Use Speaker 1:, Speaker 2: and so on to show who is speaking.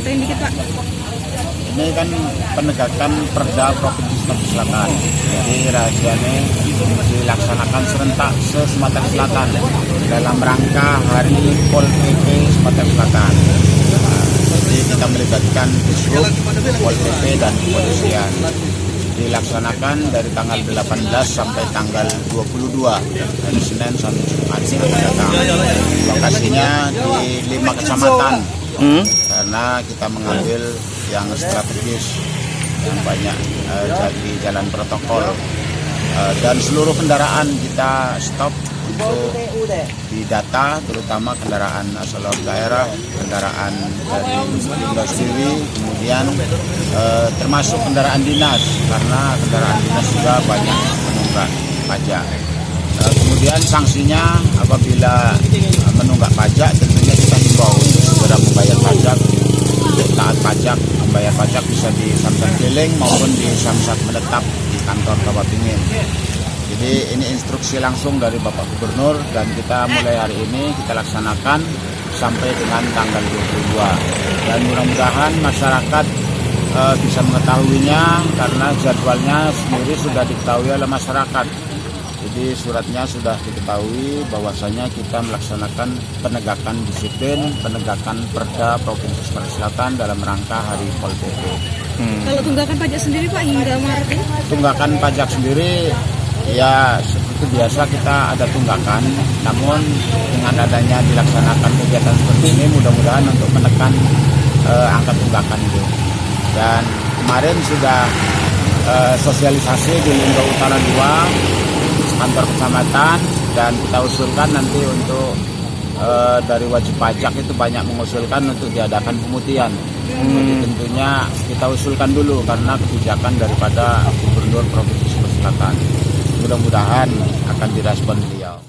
Speaker 1: ceritain dikit Pak.
Speaker 2: Ini kan penegakan Perda Provinsi Sulawesi Selatan. Jadi rahasianya dilaksanakan serentak se-Sumatera Selatan dalam rangka Hari Pol PP Sumatera Selatan. Jadi kita melibatkan Dishub, Pol PP dan kepolisian. Dilaksanakan dari tanggal 18 sampai tanggal 22 hari Senin sampai Jumat datang. Lokasinya di 5 kecamatan. Karena kita mengambil yang strategis, yang banyak jadi jalan protokol, dan seluruh kendaraan kita stop untuk didata, terutama kendaraan asal daerah, kendaraan dari Indo sendiri, kemudian termasuk kendaraan dinas, karena kendaraan dinas juga banyak menunggak pajak. Kemudian sanksinya apabila menunggak pajak, tentunya kita himbau untuk segera membayar pajak, untuk taat pajak, membayar pajak bisa di Samsat Keliling maupun di Samsat menetap di kantor Kabupaten. Jadi ini instruksi langsung dari Bapak Gubernur, dan kita mulai hari ini kita laksanakan sampai dengan tanggal 22. Dan mudah-mudahan masyarakat bisa mengetahuinya, karena jadwalnya sendiri sudah diketahui oleh masyarakat. Jadi suratnya sudah diketahui bahwasanya kita melaksanakan penegakan disiplin, penegakan Perda Provinsi Sulawesi Selatan dalam rangka Hari Pol PP.
Speaker 1: Kalau tunggakan pajak sendiri Pak hingga Maret ini?
Speaker 2: Tunggakan pajak sendiri ya seperti biasa kita ada tunggakan, namun dengan adanya dilaksanakan kegiatan seperti ini mudah-mudahan untuk menekan angka tunggakan itu. Dan kemarin sudah sosialisasi di Lingga Utara 2 kantor kecamatan, dan kita usulkan nanti untuk dari wajib pajak itu banyak mengusulkan untuk diadakan pemutihan. Jadi tentunya kita usulkan dulu karena kebijakan daripada Gubernur Provinsi Sulawesi Selatan. Mudah-mudahan akan direspon beliau.